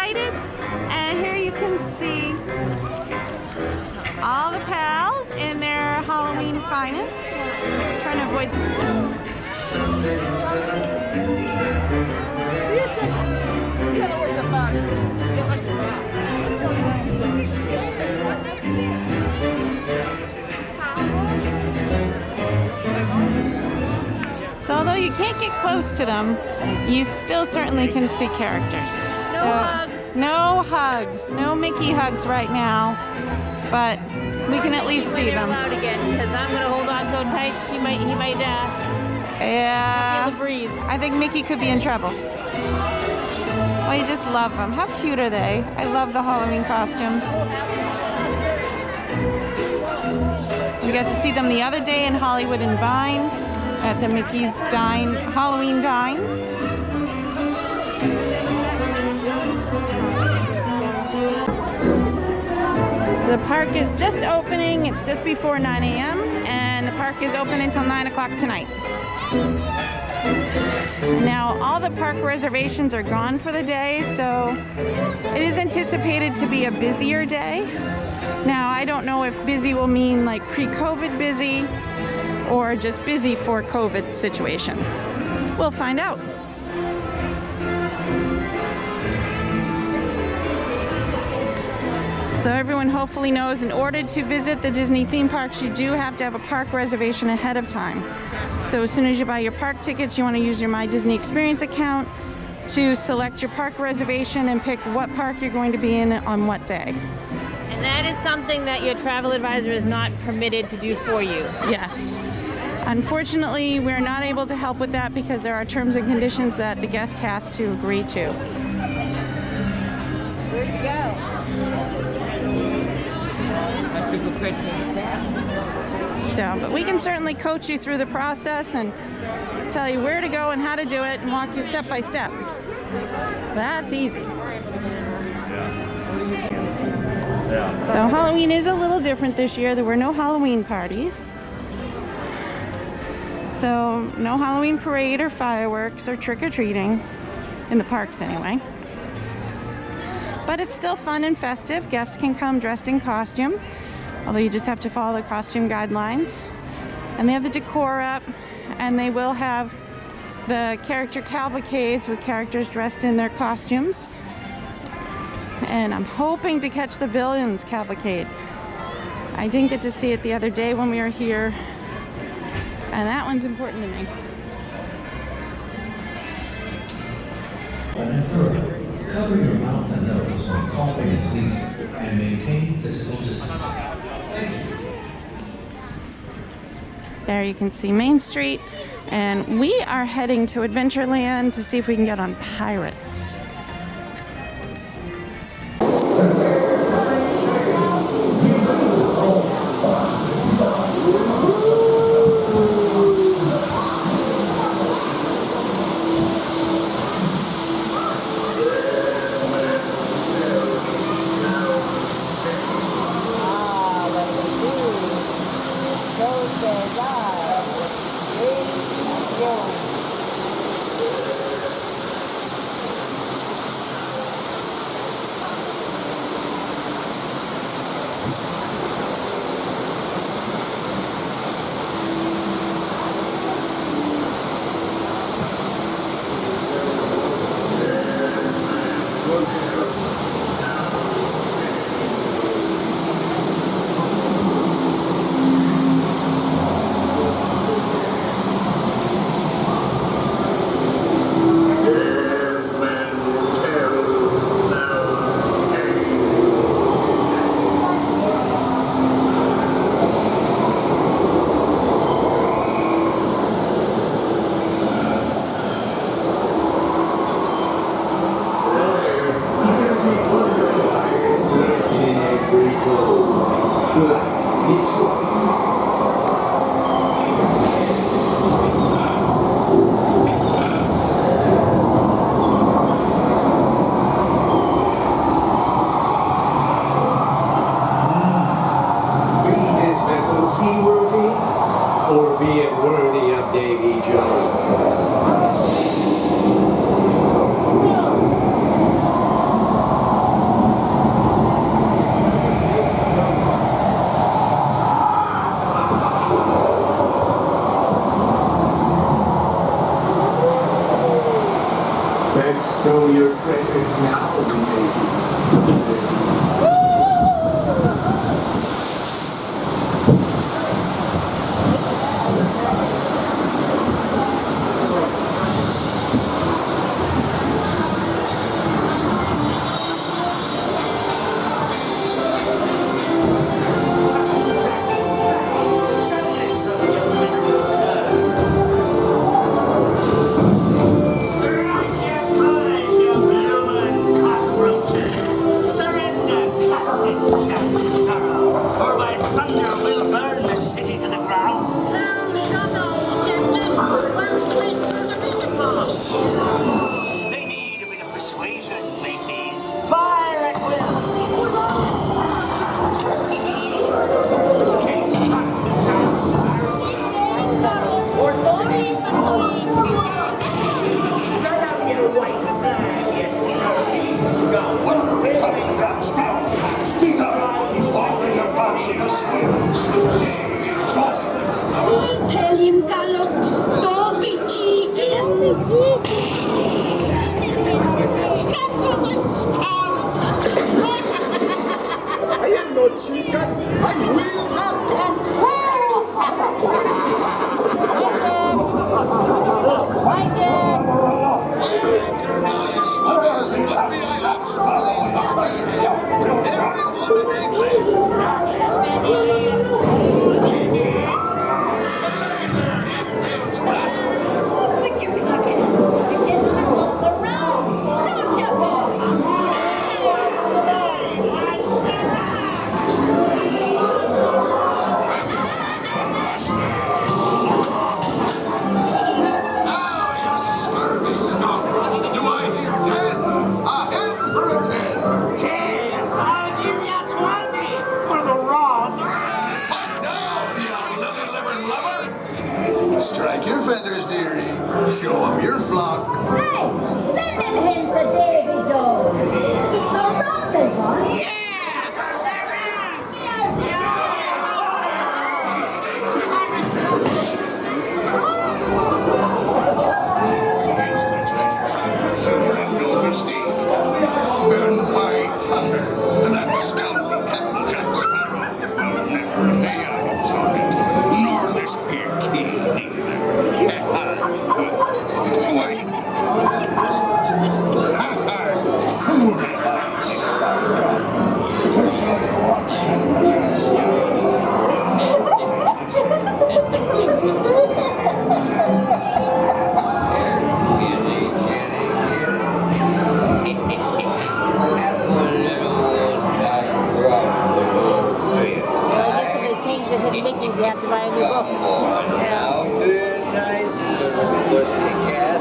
excited. And here you can see all the pals in their Halloween finest. I'm trying to avoid. So although you can't get close to them, you still certainly can see characters. No hugs, no Mickey hugs right now, but we can at least see them. Out again, because I'm gonna hold on so tight. He might yeah. be able to breathe. I think Mickey could be in trouble. Well, you just love them. How cute are they? I love the Halloween costumes. We got to see them the other day in Hollywood and Vine at the Mickey's Dine, Halloween Dine. So the park is just opening. It's just before 9 a.m. and the park is open until 9 o'clock tonight. Now all the park reservations are gone for the day, so it is anticipated to be a busier day. Now I don't know if busy will mean like pre-COVID busy or just busy for COVID situation. We'll find out. So everyone hopefully knows in order to visit the Disney theme parks, you do have to have a park reservation ahead of time. So as soon as you buy your park tickets, you want to use your My Disney Experience account to select your park reservation and pick what park you're going to be in on what day. And that is something that your travel advisor is not permitted to do for you. Yes. Unfortunately, we're not able to help with that because there are terms and conditions that the guest has to agree to. Where'd you go? So, but we can certainly coach you through the process and tell you where to go and how to do it and walk you step by step. That's easy. So Halloween is a little different this year. There were no Halloween parties. So no Halloween parade or fireworks or trick-or-treating in the parks anyway. But it's still fun and festive. Guests can come dressed in costume, although you just have to follow the costume guidelines. And they have the decor up, and they will have the character cavalcades with characters dressed in their costumes. And I'm hoping to catch the Villains Cavalcade. I didn't get to see it the other day when we were here, and that one's important to me. Cover your mouth and nose when coughing and sneezing, and maintain physical distancing. Thank you. There you can see Main Street, and we are heading to Adventureland to see if we can get on Pirates. know your treasures now, maybe. Tell him, Carlos, don't be cheeky. I am no chicken. I will not come. Strike your feathers, dearie. Show 'em your flock. Hey, send them him to Davy Jones. He's the rounded one. Yeah! You have to buy a new book. Now, good, nice little pussycat.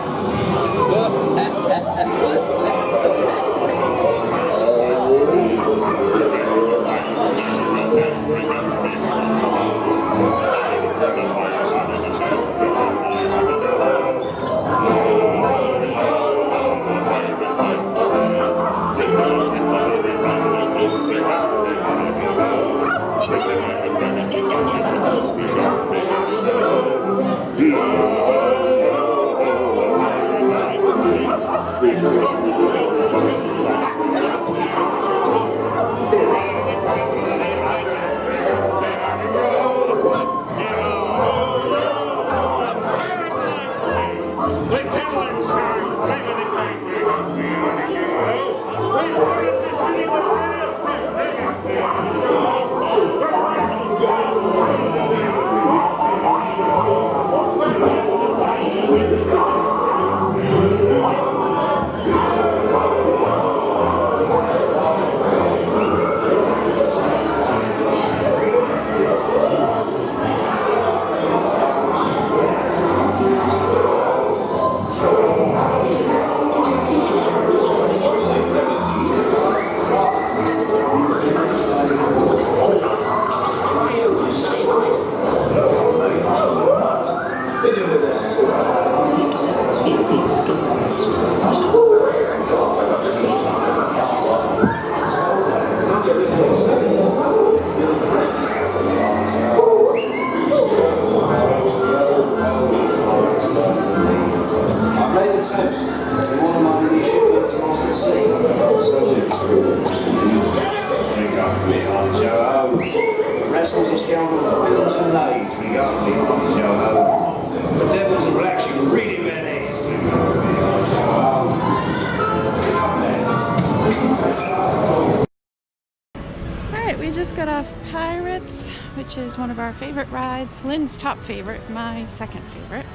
Pirates, which is one of our favorite rides. Lynn's top favorite, my second favorite.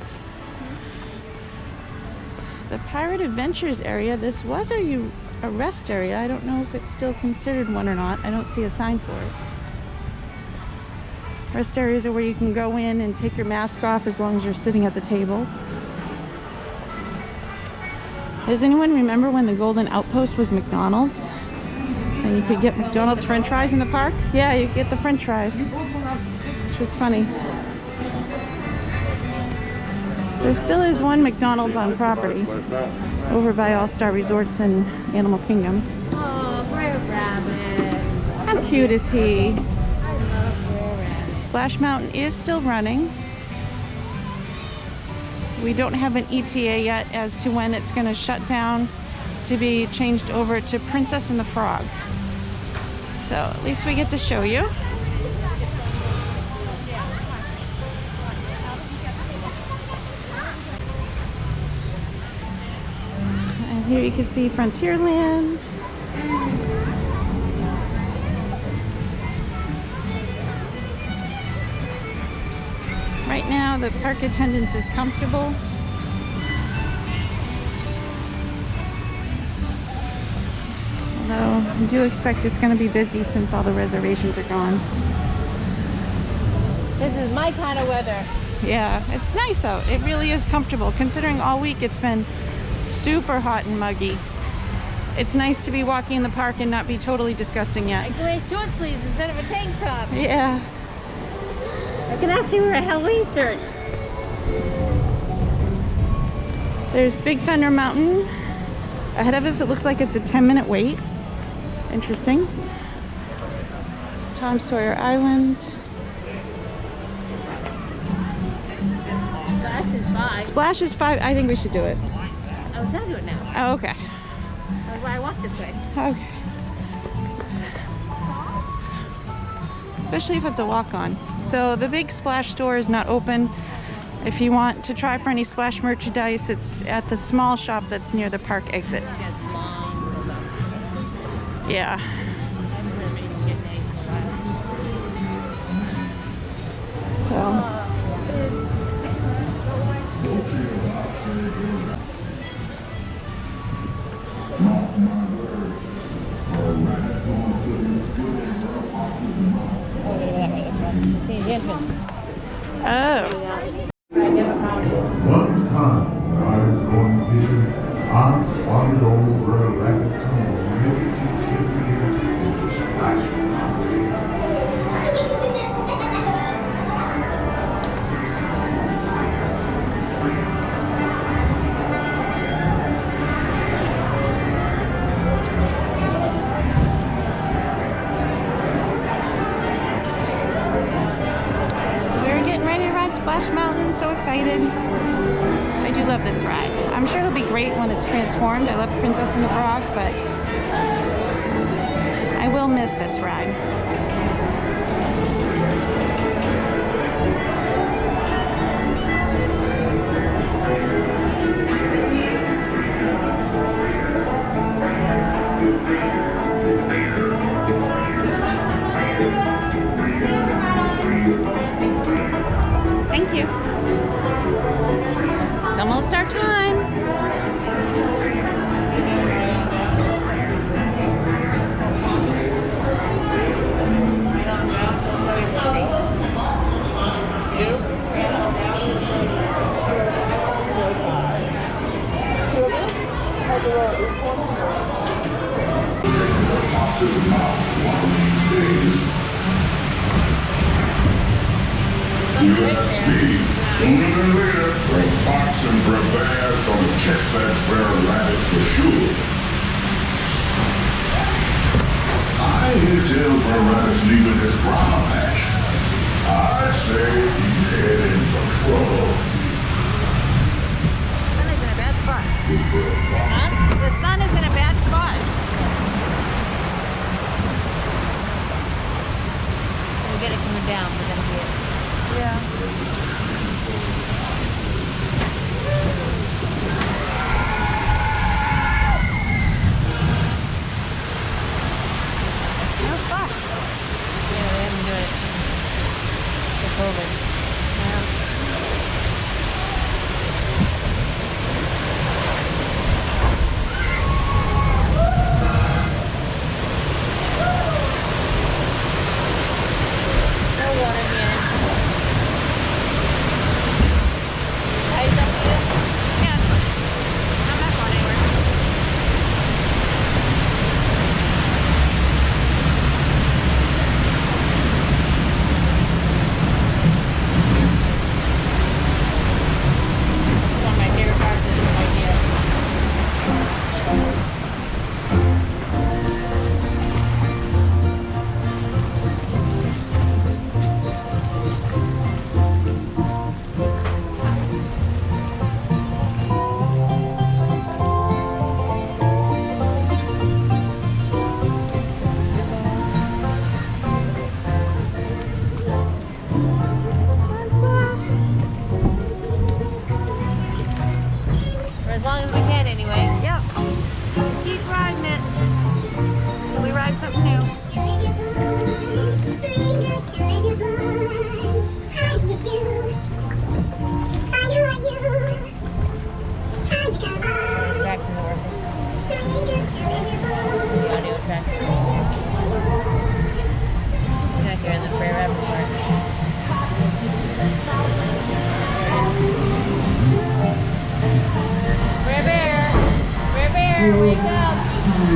The Pirate Adventures area, this was a rest area. I don't know if it's still considered one or not. I don't see a sign for it. Rest areas are where you can go in and take your mask off as long as you're sitting at the table. Does anyone remember when the Golden Outpost was McDonald's? And you could get McDonald's French fries in the park? Yeah, you could get the French fries, which was funny. There still is one McDonald's on property over by All-Star Resorts in Animal Kingdom. Oh, Brer Rabbit. How cute is he? I love Brer Rabbit. Splash Mountain is still running. We don't have an ETA yet as to when it's going to shut down to be changed over to Princess and the Frog. So at least we get to show you. And here you can see Frontierland. Right now the park attendance is comfortable. Although I do expect it's going to be busy since all the reservations are gone. This is my kind of weather. Yeah, it's nice out. It really is comfortable considering all week it's been super hot and muggy. It's nice to be walking in the park and not be totally disgusting yet. I can wear short sleeves instead of a tank top. Yeah. I can actually wear a Halloween shirt. There's Big Thunder Mountain. Ahead of us, it looks like it's a 10-minute wait. Interesting. Tom Sawyer Island. Splash is 5. Splash is 5. I think we should do it. Oh, don't do it now. Oh, okay. That's why I walk this way. Okay. Especially if it's a walk-on. So the big Splash store is not open. If you want to try for any Splash merchandise, it's at the small shop that's near the park exit. Yeah. So. Oh. One time when I was going fishing, I spotted over a rabbit tunnel maybe 2 years into Splash Splash Mountain, so excited. I do love this ride. I'm sure it'll be great when it's transformed. I love Princess and the Frog, but I will miss this ride. Thank you. It's almost our time. Sooner than later, for a fox and for a bear, gonna catch that fair rabbit for sure. I hear tell for a rabbit's leaving his brown patch. I say he's heading for trouble. The sun is in a bad spot. Huh? The sun is in a bad spot. We'll get it coming down, we're gonna be it. Yeah. No splash. Yeah, they haven't done it.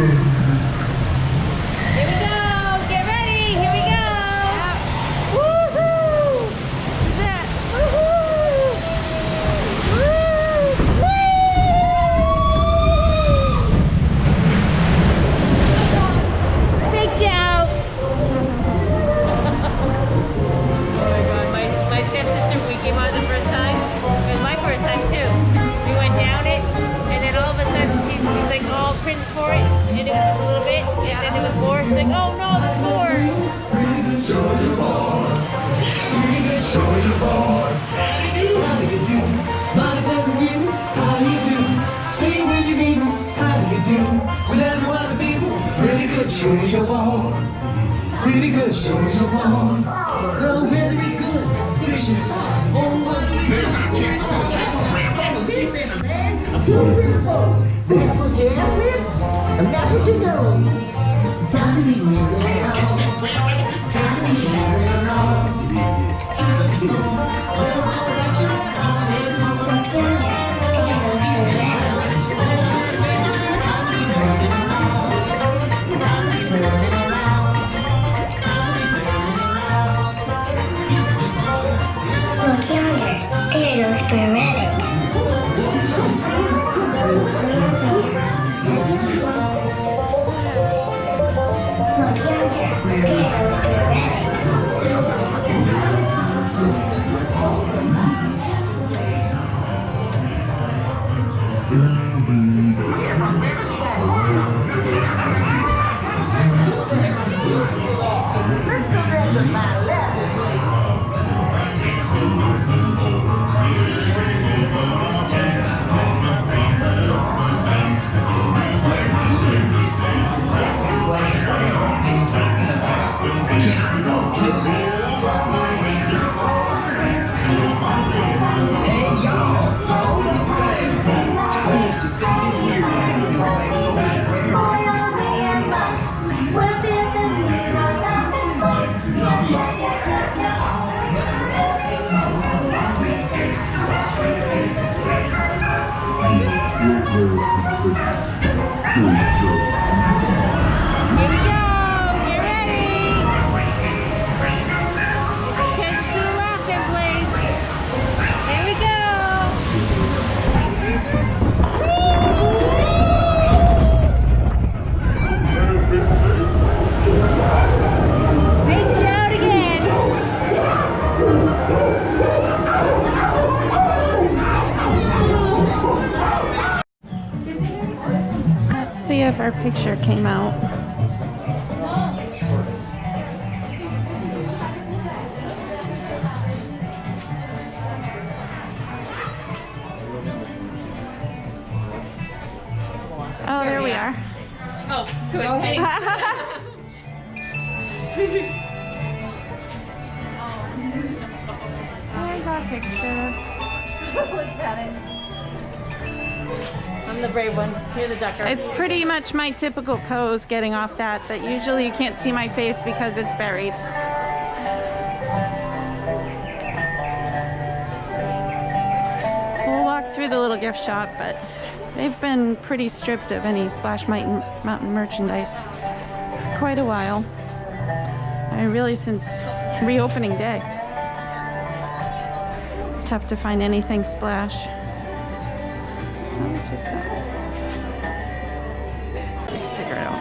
Here we go. Get ready. Here we go. Woohoo! This is it. Woohoo! Woo! Big Joe. Oh my God, my stepsister, we came on the first time. It was my first time too. We went down it, and then all of a sudden she's like all cringed for it, and it was just a little bit, and then it was more. She's like, oh no, there's more. Soldier boy. Soldier boy. How do you do? My cousin you, how do you do? See when you meet me, how do you do? With everyone I feel, pretty good soldier boy. Pretty good soldier boy. The weather is good, fishing is hot. Oh my, there's a chance to sell a trip for Ram. Two beautiful. That's what you asked me, and that's what you know. Time to be with it. Time to be with Look yonder. There goes Square Rabbit. Look yonder. There goes Square Rabbit. Here we go. Get ready. Attention to the laughter, please. Here we go. Big Joe again. Let's see if our picture came out. Oh, there we are. Oh, to a There's our picture. Look at it. I'm the brave one. You're the ducker. It's pretty much my typical pose getting off that, but usually you can't see my face because it's buried. We'll walk through the little gift shop, but they've been pretty stripped of any Splash Mountain merchandise for quite a while. I mean, really since reopening day. It's tough to find anything Splash. Figure it out.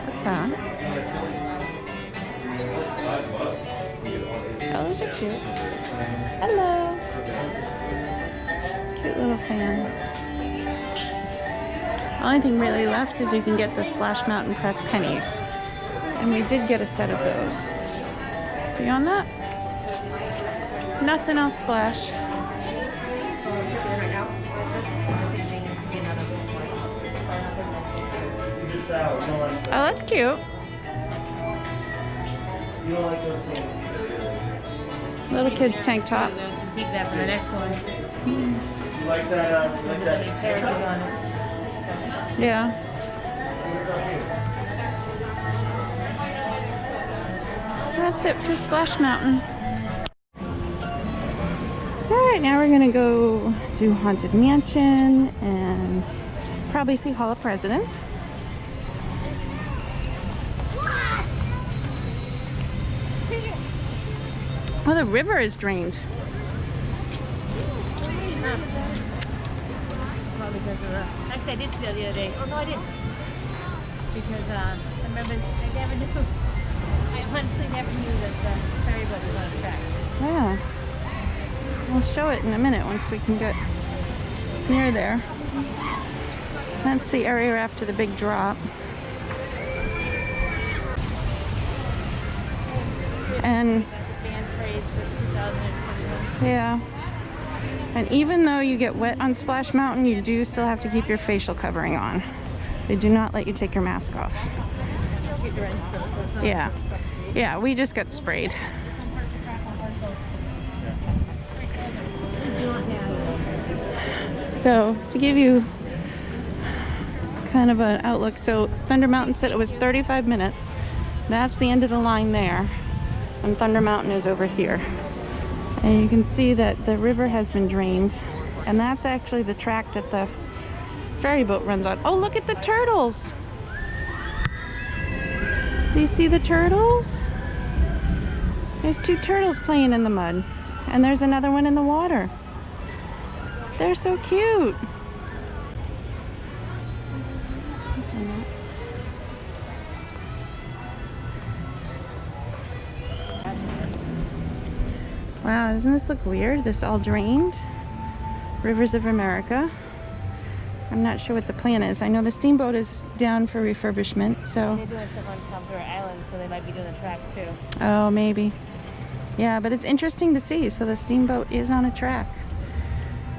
What's that? Oh, those are cute. Hello. Cute little fan. The only thing really left is you can get the Splash Mountain Press pennies. And we did get a set of those. Beyond that, nothing else Splash. Oh, that's cute. Little kid's tank top. Keep that for the next one. Like that characters on it. Yeah. That's it for Splash Mountain. Alright, now we're gonna go do Haunted Mansion and probably see Hall of Presidents. Oh, the river is drained. Probably because of the... Actually, I did see that the other day. Oh, no, I didn't. Because I remember I never knew... I honestly never knew that the ferry boat was on a track. Yeah. We'll show it in a minute once we can get near there. That's the area after the big drop. And Band phrase for 2021. yeah. And even though you get wet on Splash Mountain, you do still have to keep your facial covering on. They do not let you take your mask off. Get drenched, though, so it's not Yeah. Yeah, we just got sprayed. So, to give you kind of an outlook, so Thunder Mountain said it was 35 minutes. That's the end of the line there. And Thunder Mountain is over here. And you can see that the river has been drained. And that's actually the track that the ferry boat runs on. Oh, look at the turtles! Do you see the turtles? There's two turtles playing in the mud. And there's another one in the water. They're so cute. Wow, doesn't this look weird? This all drained. Rivers of America. I'm not sure what the plan is. I know the steamboat is down for refurbishment, so... They're doing stuff on Cavalcade Island, so they might be doing the track too. Oh, maybe. Yeah, but it's interesting to see. So the steamboat is on a track.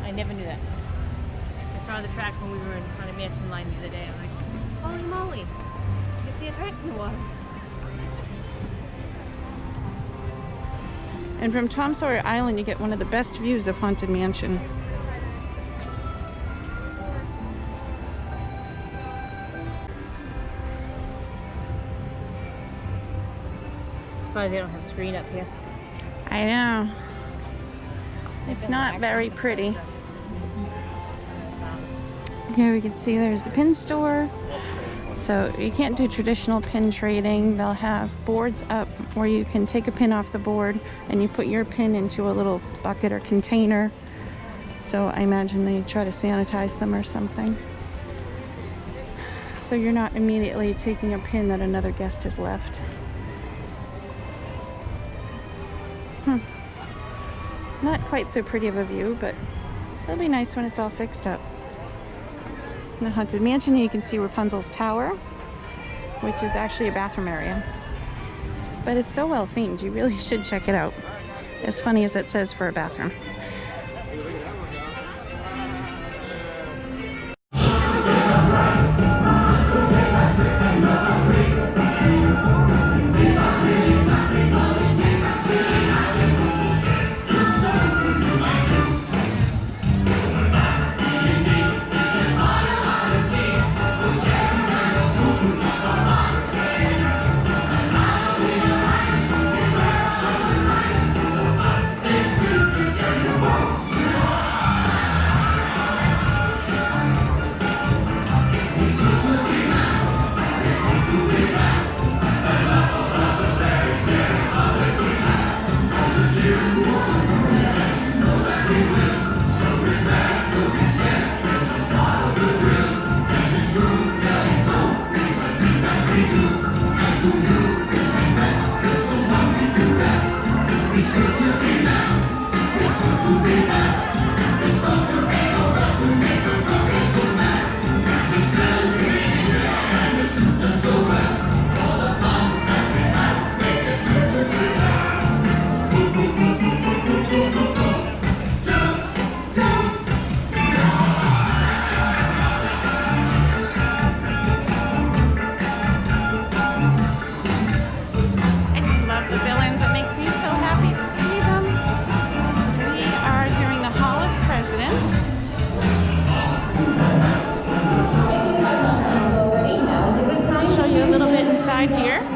I never knew that. I saw the track when we were in Haunted Mansion line the other day. I'm like, holy moly! You can see a track in the water. And from Tom Sawyer Island, you get one of the best views of Haunted Mansion. Probably they don't have screen up here. I know. It's not very pretty. Here we can see there's the pin store. So you can't do traditional pin trading. They'll have boards up where you can take a pin off the board and you put your pin into a little bucket or container. So I imagine they try to sanitize them or something. So you're not immediately taking a pin that another guest has left. Not quite so pretty of a view, but it'll be nice when it's all fixed up. In the Haunted Mansion, you can see Rapunzel's Tower, which is actually a bathroom area. But it's so well themed, you really should check it out. As funny as it says for a bathroom.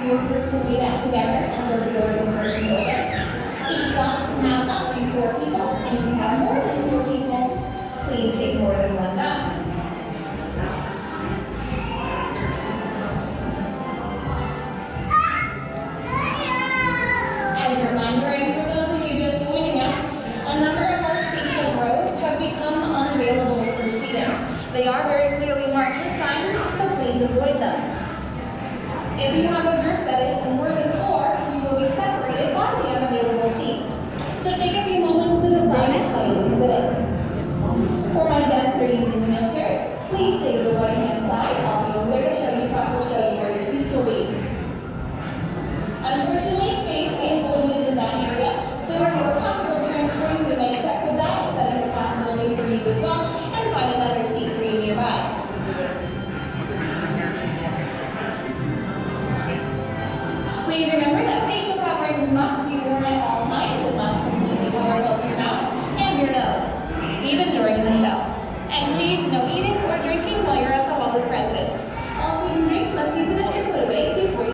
for your group to wait out together until the doors and curtains open. Each yacht can have up to 4 people. If you have more than 4 people, please take more than one bow. As a reminder, and for those of you just joining us, a number of our seats and rows have become unavailable for seating. They are very clearly marked with signs, so please avoid them. If you have a group that is more than 4, you will be separated by the unavailable seats. So take a few moments to decide how you will sit in. For my guests that are using wheelchairs, please stay to the right-hand side. I'll be over there to show you where your seats will be. Unfortunately, space is limited in that area, so if you are comfortable transferring, we may check with that if that is a possibility for you as well, and find another seat for you nearby. Please remember that facial coverings must be worn at all times and must completely cover both your mouth and your nose, even during the show. And please, no eating or drinking while you're at the Hall of Presidents. All food and drink must be finished and put away before you.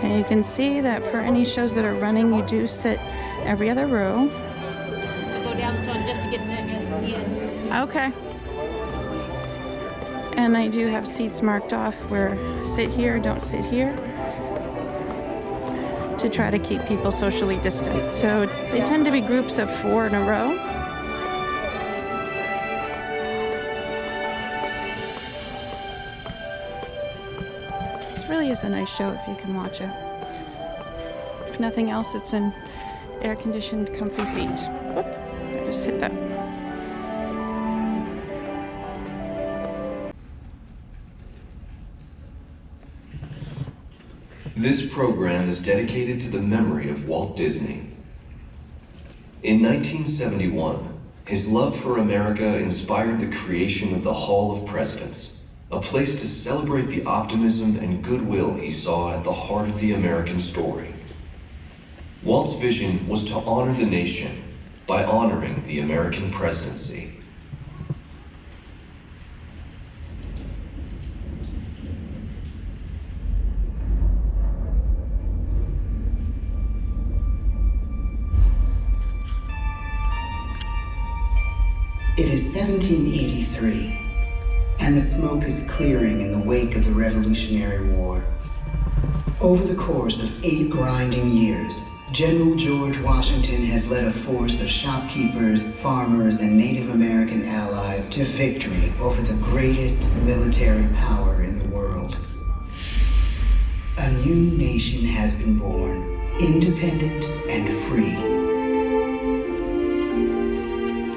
And you can see that for any shows that are running, you do sit every other row. I go down the one just to get to the end. Okay. And I do have seats marked off where sit here, don't sit here, to try to keep people socially distant. So they tend to be groups of 4 in a row. This really is a nice show if you can watch it. If nothing else, it's an air-conditioned, comfy seat. Whoop, I just hit that. This program is dedicated to the memory of Walt Disney. In 1971, his love for America inspired the creation of the Hall of Presidents, a place to celebrate the optimism and goodwill he saw at the heart of the American story. Walt's vision was to honor the nation by honoring the American presidency. It is 1783, and the smoke is clearing in the wake of the Revolutionary War. Over the course of 8 grinding years, General George Washington has led a force of shopkeepers, farmers, and Native American allies to victory over the greatest military power in the world. A new nation has been born, independent and free.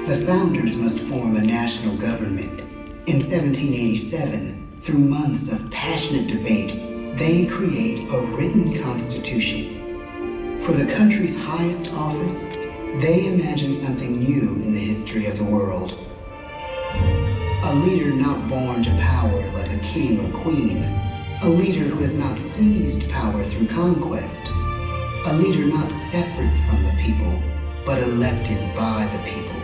The founders must form a national government. In 1787, through months of passionate debate, they create a written constitution. For the country's highest office, they imagine something new in the history of the world. A leader not born to power like a king or queen. A leader who has not seized power through conquest. A leader not separate from the people, but elected by the people.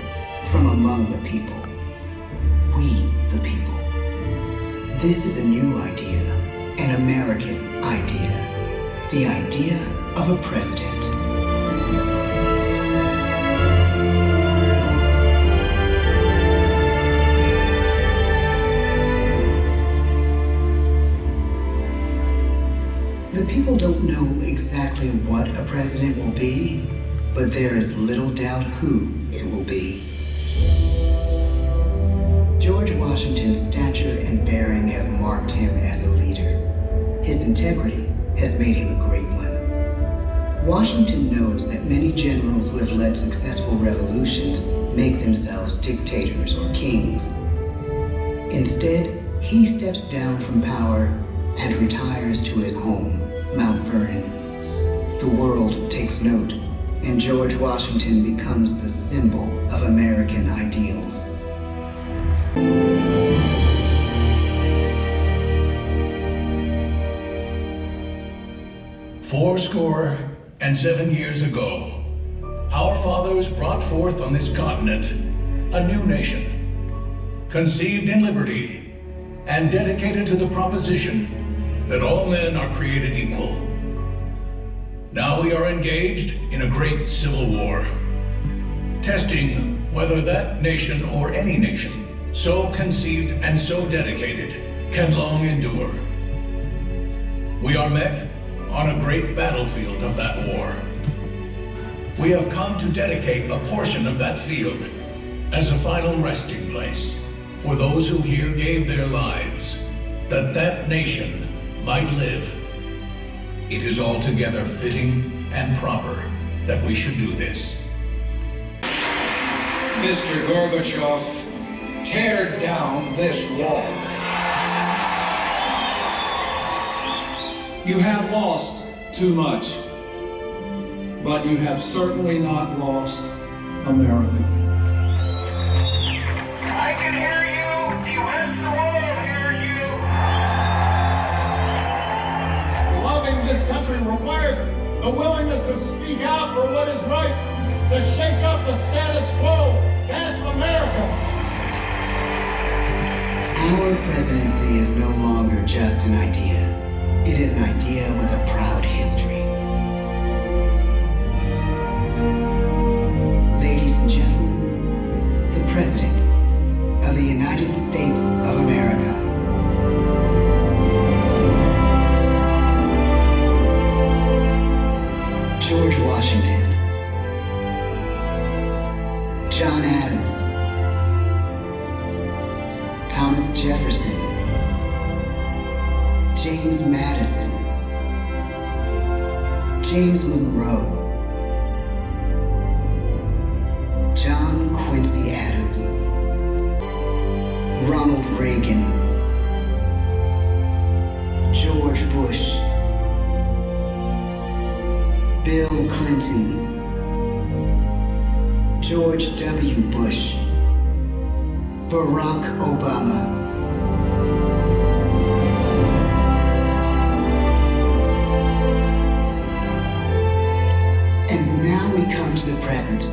From among the people. We, the people. This is a new idea, an American idea. The idea of a president. The people don't know exactly what a president will be, but there is little doubt who it will be. George Washington's stature and bearing have marked him as a leader. His integrity has made him a great one. Washington knows that many generals who have led successful revolutions make themselves dictators or kings. Instead, he steps down from power and retires to his home, Mount Vernon. The world takes note, and George Washington becomes the symbol of American ideals. 407 years ago, our fathers brought forth on this continent a new nation, conceived in liberty and dedicated to the proposition that all men are created equal. Now we are engaged in a great civil war, testing whether that nation or any nation, so conceived and so dedicated, can long endure. We are met on a great battlefield of that war. We have come to dedicate a portion of that field as a final resting place for those who here gave their lives, that that nation might live. It is altogether fitting and proper that we should do this. Mr. Gorbachev, tear down this wall. You have lost too much, but you have certainly not lost America. I can hear you. The rest of the world hears you. Loving this country requires the willingness to speak out for what is right, to shake up the status quo. That's America. Our presidency is no longer just an idea. It is an idea with a proud history. Ladies and gentlemen, the presidents of the United States of America. George Washington, John Adams, Thomas Jefferson, James Madison, James Monroe, John Quincy Adams, Ronald Reagan, George Bush, Bill Clinton, George W. Bush, Barack Obama, and now we come to the present.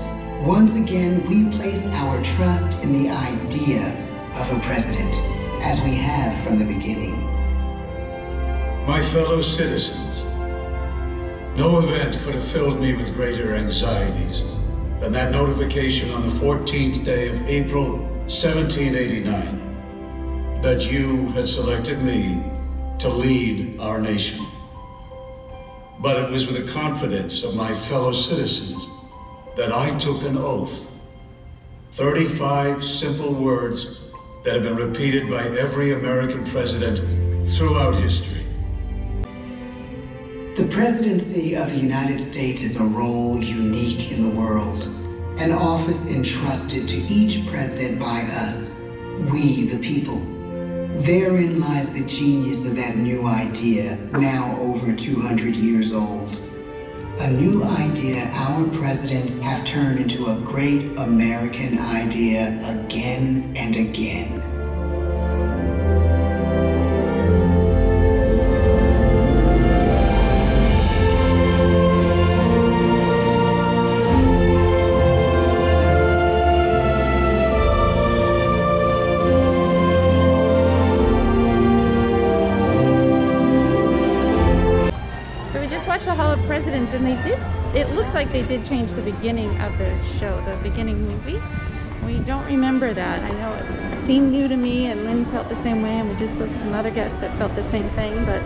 Once again, we place our trust in the idea of a president, as we have from the beginning. My fellow citizens, no event could have filled me with greater anxieties than that notification on the 14th day of April, 1789, that you had selected me to lead our nation. But it was with the confidence of my fellow citizens that I took an oath. 35 simple words that have been repeated by every American president throughout history. The presidency of the United States is a role unique in the world, an office entrusted to each president by us, we the people. Therein lies the genius of that new idea, now over 200 years old. A new idea our presidents have turned into a great American idea again and again. The Hall of Presidents, and it looks like they did change the beginning of the show, the beginning movie. We don't remember that. I know it seemed new to me, and Lynn felt the same way, and we just spoke to some other guests that felt the same thing. But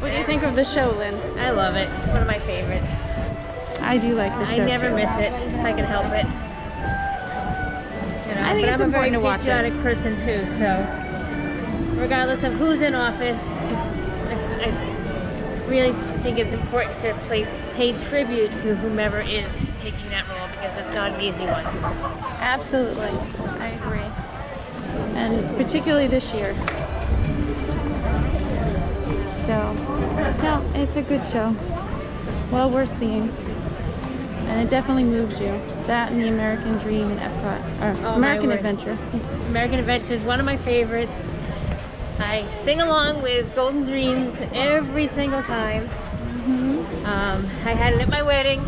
what do you think of the show, Lynn? I love it. It's one of my favorites. I do like the show I never too. miss it if I can help it. You know, I think it's important to watch it. I'm a very patriotic person too, so regardless of who's in office, I really think it's important to pay tribute to whomever is taking that role, because it's not an easy one. Absolutely, I agree, and particularly this year. So, no, it's a good show, well worth seeing, and it definitely moves you. That and the American Dream and Epcot, or American Adventure. American Adventure is one of my favorites. I sing along with Golden Dreams every single time. I had it at my wedding,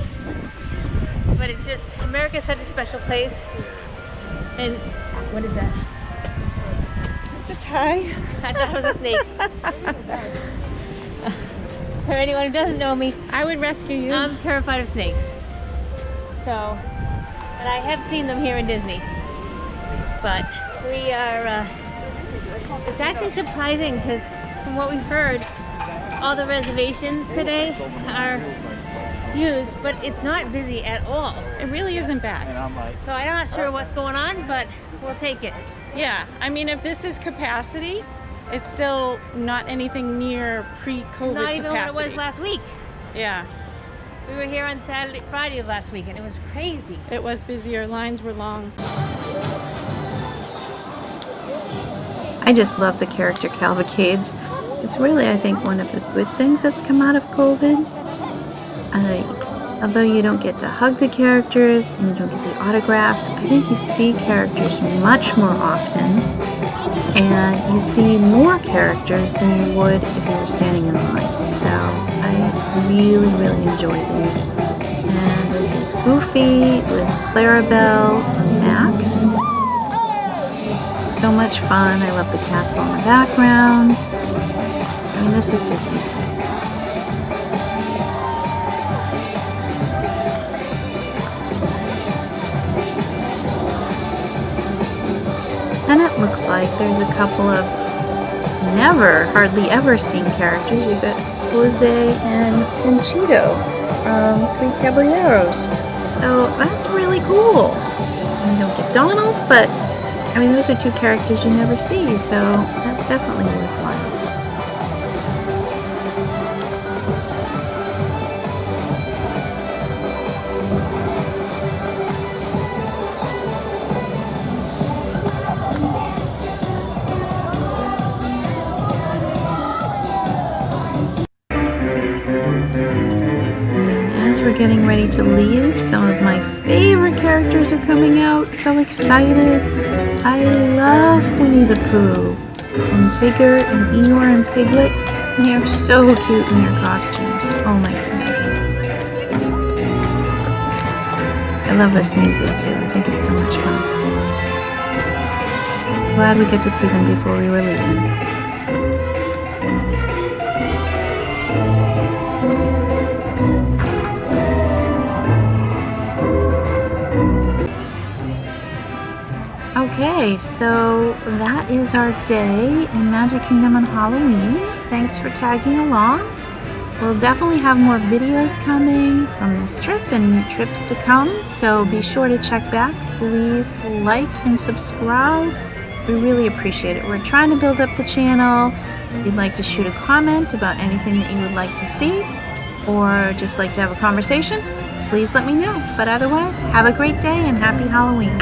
but it's just, America's such a special place. And what is that? It's a tie. I thought it was a snake. For anyone who doesn't know me, I would rescue you. I'm terrified of snakes. So, and I have seen them here in Disney. But we are, it's actually surprising because from what we've heard, all the reservations today are used, but it's not busy at all. It really isn't bad. So I'm not sure what's going on, but we'll take it. Yeah, I mean, if this is capacity, it's still not anything near pre-COVID Not even capacity. what it was last week. Yeah. We were here on Friday of last week, and it was crazy. It was busier. Lines were long. I just love the character cavalcades. It's really, I think, one of the good things that's come out of COVID. Although you don't get to hug the characters and you don't get the autographs, I think you see characters much more often, and you see more characters than you would if you were standing in line. So I really, really enjoy these. And this is Goofy with Clarabelle and Max. So much fun. I love the castle in the background. I mean, this is Disney. And it looks like there's a couple of hardly ever seen characters. You've got Jose and Panchito from Three Caballeros. So that's really cool. You don't get Donald, but I mean, those are two characters you never see, so that's definitely worthwhile. As we're getting ready to leave, some of my favorite characters are coming out. So excited. I love Winnie the Pooh and Tigger and Eeyore and Piglet. They are so cute in their costumes. Oh my goodness. I love this music too. I think it's so much fun. Glad we get to see them before we were leaving. Okay, so that is our day in Magic Kingdom on Halloween. Thanks for tagging along. We'll definitely have more videos coming from this trip and trips to come, so be sure to check back. Please like and subscribe. We really appreciate it. We're trying to build up the channel. If you'd like to shoot a comment about anything that you would like to see, or just like to have a conversation, please let me know. But otherwise, have a great day and happy Halloween.